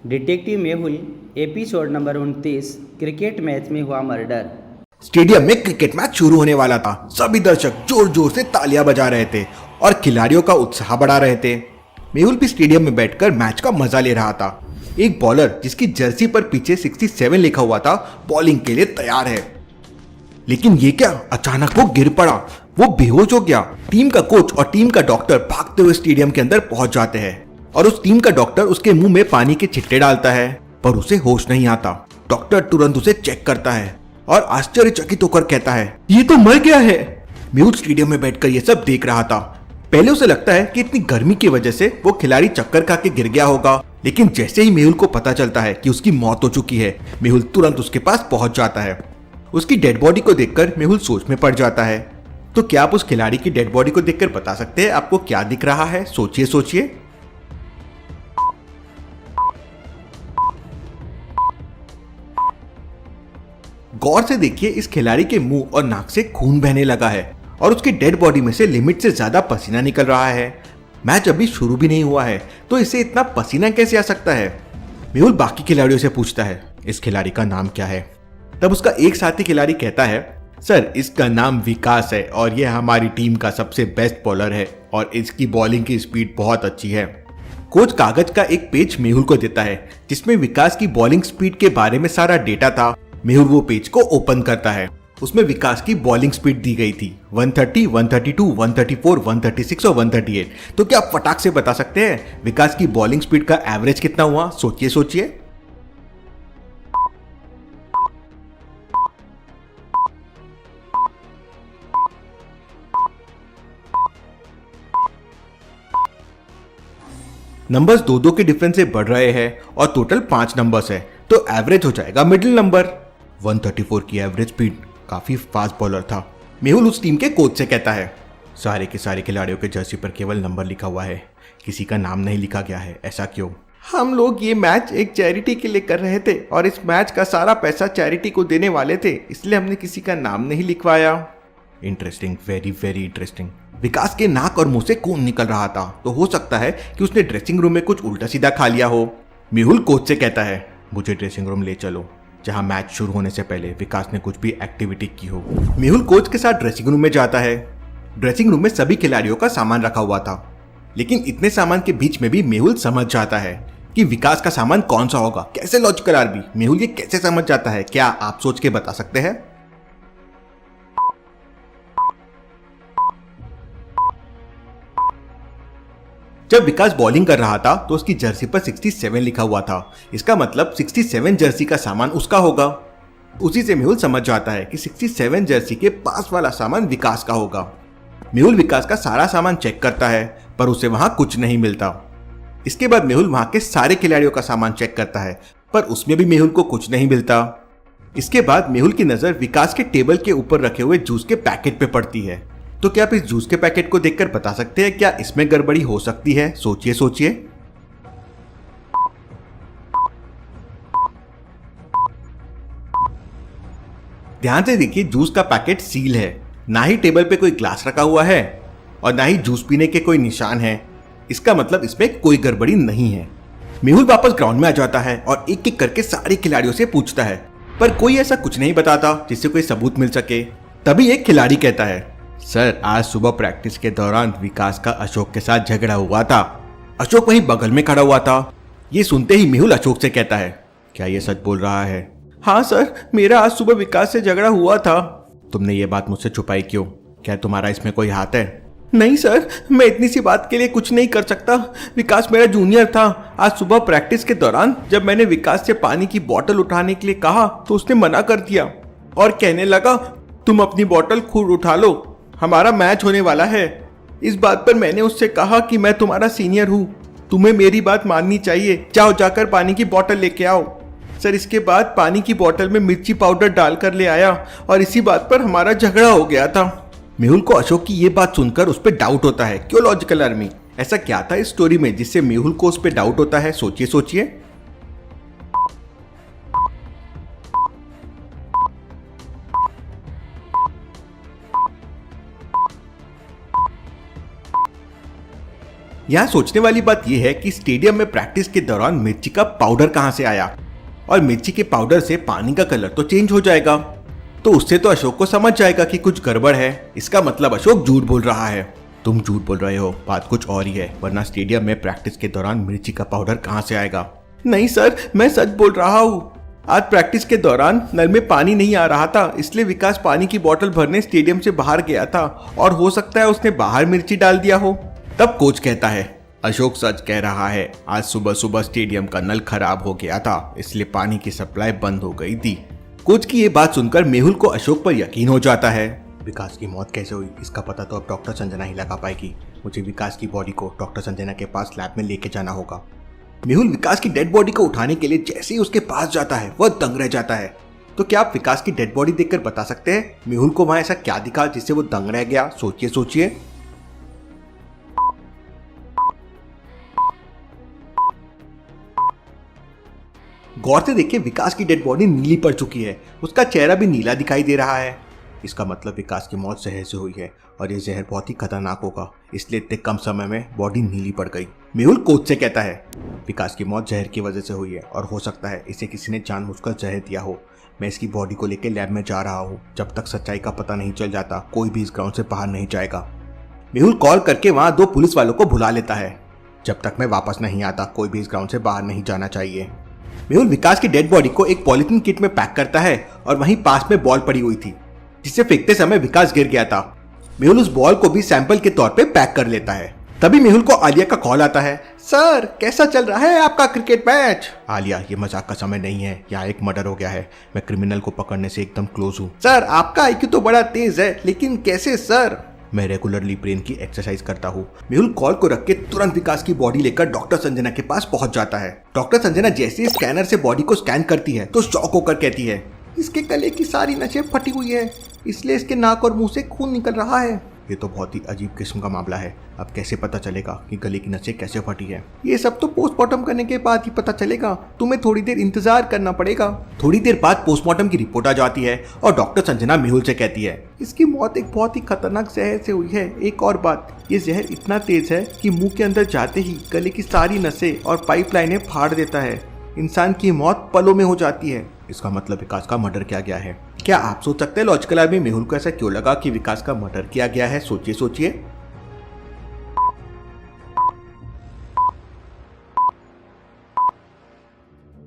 Detective Mehul episode number 29 cricket match में हुआ murder. Stadium में क्रिकेट मैच शुरू होने वाला था। सभी दर्शक जोर जोर से तालियां बजा रहे थे और खिलाड़ियों का उत्साह बढ़ा रहे थे। मेहुल भी स्टेडियम में बैठकर मैच का मजा ले रहा था। एक बॉलर जिसकी जर्सी पर पीछे 67 लिखा हुआ था बॉलिंग के लिए तैयार है। लेकिन ये क्या, अचानक वो गिर पड़ा। वो बेहोश हो गया। टीम का कोच और टीम का डॉक्टर भागते हुए स्टेडियम के अंदर पहुंच जाते हैं और उस टीम का डॉक्टर उसके मुंह में पानी के छिट्टे डालता है, पर उसे होश नहीं आता। डॉक्टर तुरंत उसे चेक करता है और आश्चर्यचकित होकर कहता है, ये तो मर गया है। मेहुल स्टेडियम में बैठकर ये सब देख रहा था। पहले उसे लगता है कि इतनी गर्मी की वजह से वो खिलाड़ी चक्कर खा के गिर गया होगा, लेकिन जैसे ही मेहुल को पता चलता है कि उसकी मौत हो चुकी है, मेहुल तुरंत उसके पास पहुंच जाता है। उसकी डेड बॉडी को देखकर मेहुल सोच में पड़ जाता है। तो क्या आप उस खिलाड़ी की डेड बॉडी को देखकर बता सकते हैं आपको क्या दिख रहा है? सोचिए सोचिए। गौर से देखिए, इस खिलाड़ी के मुंह और नाक से खून बहने लगा है और उसकी डेड बॉडी में से लिमिट से ज्यादा पसीना निकल रहा है। मैच अभी शुरू भी नहीं हुआ है तो इसे इतना पसीना कैसे आ सकता है? मेहुल बाकी खिलाड़ियों से पूछता है, इस खिलाड़ी का नाम क्या है? तब उसका एक साथी खिलाड़ी कहता है, सर इसका नाम विकास है और यह हमारी टीम का सबसे बेस्ट बॉलर है और इसकी बॉलिंग की स्पीड बहुत अच्छी है। कोच कागज का एक पेज मेहुल को देता है जिसमें विकास की बॉलिंग स्पीड के बारे में सारा डेटा था। मेहुल वो पेज को ओपन करता है। उसमें विकास की बॉलिंग स्पीड दी गई थी 130, 132, 134, 136 और 138। तो क्या आप फटाक से बता सकते हैं विकास की बॉलिंग स्पीड का एवरेज कितना हुआ? सोचिए सोचिए। नंबर्स दो दो के डिफरेंस से बढ़ रहे हैं और टोटल 5 नंबर्स है, तो एवरेज हो जाएगा मिडिल नंबर। 134 की एवरेज स्पीड, काफी फास्ट बॉलर था। मेहुल उस टीम के कोच से कहता है, सारे के सारे खिलाड़ियों के जर्सी पर केवल नंबर लिखा हुआ है, किसी का नाम नहीं लिखा गया है, ऐसा क्यों? हम लोग ये मैच एक चैरिटी के लिए कर रहे थे और इस मैच का सारा पैसा चैरिटी को देने वाले थे, इसलिए हमने किसी का नाम नहीं लिखवाया। Interesting, very very interesting. Vikas के नाक और मुंह से खून निकल रहा था, तो हो सकता है कि उसने ड्रेसिंग रूम में कुछ उल्टा सीधा खा लिया हो। मेहुल कोच से कहता है, मुझे ड्रेसिंग रूम ले चलो जहां मैच शुरू होने से पहले विकास ने कुछ भी एक्टिविटी की हो। मेहुल कोच के साथ ड्रेसिंग रूम में जाता है। ड्रेसिंग रूम में सभी खिलाड़ियों का सामान रखा हुआ था, लेकिन इतने सामान के बीच में भी मेहुल समझ जाता है कि विकास का सामान कौन सा होगा। कैसे लॉजिकल आरबी, मेहुल ये कैसे समझ जाता है? क्या आप सोच के बता सकते हैं? जब विकास बॉलिंग कर रहा था तो उसकी जर्सी पर 67 लिखा हुआ था। इसका मतलब 67 जर्सी का सामान उसका होगा। उसी से मेहुल समझ जाता है कि 67 जर्सी के पास वाला सामान विकास का होगा। मेहुल विकास का सारा सामान चेक करता है, पर उसे वहां कुछ नहीं मिलता। इसके बाद मेहुल वहां के सारे खिलाड़ियों का सामान चेक करता है, पर उसमें भी मेहुल को कुछ नहीं मिलता। इसके बाद मेहुल की नजर विकास के टेबल के ऊपर रखे हुए जूस के पैकेट पे पड़ती है। तो क्या आप इस जूस के पैकेट को देखकर बता सकते हैं क्या इसमें गड़बड़ी हो सकती है? सोचिए सोचिए। ध्यान से देखिए, जूस का पैकेट सील है, ना ही टेबल पे कोई ग्लास रखा हुआ है और ना ही जूस पीने के कोई निशान है। इसका मतलब इसमें कोई गड़बड़ी नहीं है। मेहुल वापस ग्राउंड में आ जाता है और एक एक करके सारे खिलाड़ियों से पूछता है, पर कोई ऐसा कुछ नहीं बताता जिससे कोई सबूत मिल सके। तभी एक खिलाड़ी कहता है, सर आज सुबह प्रैक्टिस के दौरान विकास का अशोक के साथ झगड़ा हुआ था। अशोक वहीं बगल में खड़ा हुआ था। ये सुनते ही मेहुल अशोक से कहता है, क्या ये सच बोल रहा है? हाँ सर, मेरा आज सुबह विकास से झगड़ा हुआ था। तुमने ये बात मुझसे छुपाई क्यों? क्या तुम्हारा इसमें कोई हाथ है? नहीं सर, मैं इतनी सी बात के लिए कुछ नहीं कर सकता। विकास मेरा जूनियर था। आज सुबह प्रैक्टिस के दौरान जब मैंने विकास से पानी की बोतल उठाने के लिए कहा तो उसने मना कर दिया और कहने लगा, तुम अपनी बोतल खुद उठा लो, हमारा मैच होने वाला है। इस बात पर मैंने उससे कहा कि मैं तुम्हारा सीनियर हूँ, तुम्हें मेरी बात माननी चाहिए, जाओ जाकर पानी की बोतल लेके आओ। सर इसके बाद पानी की बोतल में मिर्ची पाउडर डालकर ले आया और इसी बात पर हमारा झगड़ा हो गया था। मेहुल को अशोक की ये बात सुनकर उस पर डाउट होता है। क्यों लॉजिकल आर्मी? ऐसा क्या था इस स्टोरी में जिससे मेहुल को उस पर डाउट होता है? सोचिए सोचिए। यहाँ सोचने वाली बात यह है कि स्टेडियम में प्रैक्टिस के दौरान मिर्ची का पाउडर कहाँ से आया, और मिर्ची के पाउडर से पानी का कलर तो चेंज हो जाएगा, तो उससे तो अशोक को समझ जाएगा कि कुछ गड़बड़ है। इसका मतलब अशोक झूठ बोल रहा है। तुम झूठ बोल रहे हो, बात कुछ और ही है, वरना स्टेडियम में प्रैक्टिस के दौरान मिर्ची का पाउडर कहाँ से आएगा। नहीं सर, मैं सच बोल रहा हूँ। आज प्रैक्टिस के दौरान नल में पानी नहीं आ रहा था, इसलिए विकास पानी की बोतल भरने स्टेडियम से बाहर गया था, और हो सकता है उसने बाहर मिर्ची डाल दिया हो। तब कोच कहता है, अशोक सच कह रहा है, आज सुबह सुबह स्टेडियम का नल खराब हो गया था, इसलिए पानी की सप्लाई बंद हो गई थी। कोच की ये बात सुनकर मेहुल को अशोक पर यकीन हो जाता है। विकास की मौत कैसे हुई, इसका पता तो अब डॉक्टर संजना ही लगा पाएगी। मुझे विकास की बॉडी को डॉक्टर संजना के पास लैब में लेके जाना होगा। मेहुल विकास की डेड बॉडी को उठाने के लिए जैसे ही उसके पास जाता है वह दंग रह जाता है। तो क्या आप विकास की डेड बॉडी देखकर बता सकते हैं मेहुल को वहां ऐसा क्या दिखा जिससे वो दंग रह गया? सोचिए। गौर से देखिए, विकास की डेड बॉडी नीली पड़ चुकी है, उसका चेहरा भी नीला दिखाई दे रहा है। इसका मतलब विकास की मौत जहर से हुई है, और यह जहर बहुत ही खतरनाक होगा, इसलिए इतने कम समय में बॉडी नीली पड़ गई। मेहुल कोच से कहता है, विकास की मौत जहर की वजह से हुई है, और हो सकता है इसे किसी ने जानबूझकर जहर दिया हो। मैं इसकी बॉडी को लेकर लैब में जा रहा हूँ। जब तक सच्चाई का पता नहीं चल जाता कोई भी इस ग्राउंड से बाहर नहीं जाएगा। मेहुल कॉल करके वहां 2 पुलिस वालों को बुला लेता है। जब तक मैं वापस नहीं आता कोई भी इस ग्राउंड से बाहर नहीं जाना चाहिए। मेहुल विकास की डेड बॉडी को एक पॉलिथीन किट में पैक करता है, और वहीं पास में बॉल पड़ी हुई थी जिसे फेंकते समय विकास गिर गया था। मेहुल उस बॉल को भी सैंपल के तौर पे पैक कर लेता है। तभी मेहुल को आलिया का कॉल आता है, सर कैसा चल रहा है आपका क्रिकेट मैच? आलिया, ये मजाक का समय नहीं है, यहाँ एक मर्डर हो गया है, मैं क्रिमिनल को पकड़ने से एकदम क्लोज हूँ। सर आपका आईक्यू तो बड़ा तेज है, लेकिन कैसे सर? मैं रेगुलरली ब्रेन की एक्सरसाइज करता हूँ। मेहुल कॉल को रख के तुरंत विकास की बॉडी लेकर डॉक्टर संजना के पास पहुंच जाता है। डॉक्टर संजना जैसे ही स्कैनर से बॉडी को स्कैन करती है तो शॉक होकर कहती है, इसके गले की सारी नसें फटी हुई है, इसलिए इसके नाक और मुंह से खून निकल रहा है। ये तो बहुत ही अजीब किस्म का मामला है। अब कैसे पता चलेगा कि गले की नसें कैसे फटी है? ये सब तो पोस्टमार्टम करने के बाद ही पता चलेगा, तुम्हें थोड़ी देर इंतजार करना पड़ेगा। थोड़ी देर बाद पोस्टमार्टम की रिपोर्ट आ जाती है और डॉक्टर संजना मेहुल से कहती है, इसकी मौत एक बहुत ही खतरनाक जहर से हुई है। एक और बात, ये जहर इतना तेज है कि मुंह के अंदर जाते ही गले की सारी नसें और पाइपलाइनें फाड़ देता है। इंसान की मौत पलों में हो जाती है। इसका मतलब विकास का मर्डर किया गया है। क्या आप सोच सकते हैं लॉजिकल आदमी मेहुल को ऐसा क्यों लगा कि विकास का मर्डर किया गया है? सोचिए।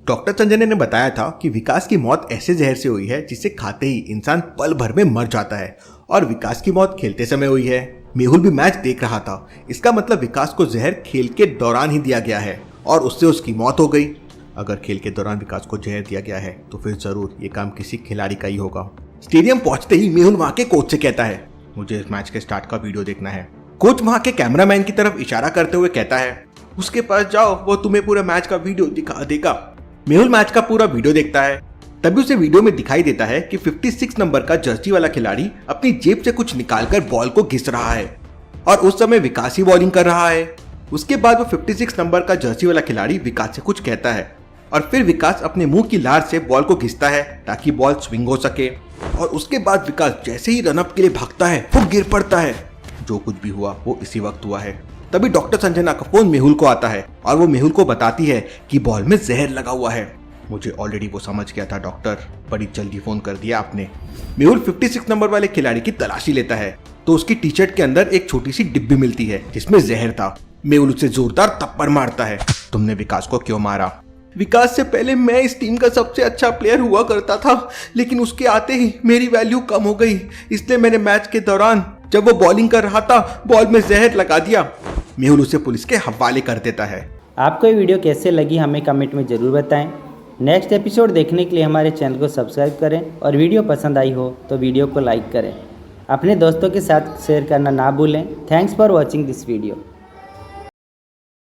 डॉक्टर संजना ने बताया था कि विकास की मौत ऐसे जहर से हुई है जिसे खाते ही इंसान पल भर में मर जाता है, और विकास की मौत खेलते समय हुई है। मेहुल भी मैच देख रहा था, इसका मतलब विकास को जहर खेल के दौरान ही दिया गया है और उससे उसकी मौत हो गई। अगर खेल के दौरान विकास को जहर दिया गया है तो फिर जरूर ये काम किसी खिलाड़ी का ही होगा। स्टेडियम पहुंचते ही मेहुल वहां के कोच से कहता है, मुझे इस मैच के स्टार्ट का वीडियो देखना है। कोच वहां के कैमरामैन की तरफ इशारा करते हुए कहता है, उसके पास जाओ, वो तुम्हें पूरा मैच का वीडियो दिखा देगा। मेहुल मैच का पूरा वीडियो देखता है। तभी उसे वीडियो में दिखाई देता है कि 56 नंबर का जर्सी वाला खिलाड़ी अपनी जेब से कुछ निकालकर बॉल को घिस रहा है, और उस समय विकास ही बॉलिंग कर रहा है। उसके बाद वो 56 नंबर का जर्सी वाला खिलाड़ी विकास से कुछ कहता है, और फिर विकास अपने मुंह की लार से बॉल को घिसता है ताकि बॉल स्विंग हो सके, और उसके बाद विकास जैसे ही रनअप के लिए भागता है वो गिर पड़ता है। जो कुछ भी हुआ वो इसी वक्त हुआ है। तभी डॉक्टर संजना का फोन मेहुल को आता है और वो मेहुल को बताती है कि बॉल में जहर लगा हुआ है। मुझे ऑलरेडी वो समझ गया था डॉक्टर, बड़ी जल्दी फोन कर दिया आपने। मेहुल 56 नंबर वाले खिलाड़ी की तलाशी लेता है तो उसकी टी शर्ट के अंदर एक छोटी सी डिब्बी मिलती है जिसमें जहर था। मेहुल उसे जोरदार थप्पड़ मारता है, तुमने विकास को क्यों मारा? विकास से पहले मैं इस टीम का सबसे अच्छा प्लेयर हुआ करता था, लेकिन उसके आते ही मेरी वैल्यू कम हो गई, इसलिए मैंने मैच के दौरान जब वो बॉलिंग कर रहा था बॉल में जहर लगा दिया। मेहुल उसे पुलिस के हवाले कर देता है। आपको ये वीडियो कैसे लगी हमें कमेंट में ज़रूर बताएं। नेक्स्ट एपिसोड देखने के लिए हमारे चैनल को सब्सक्राइब करें, और वीडियो पसंद आई हो तो वीडियो को लाइक करें। अपने दोस्तों के साथ शेयर करना ना भूलें। Thanks for watching this video.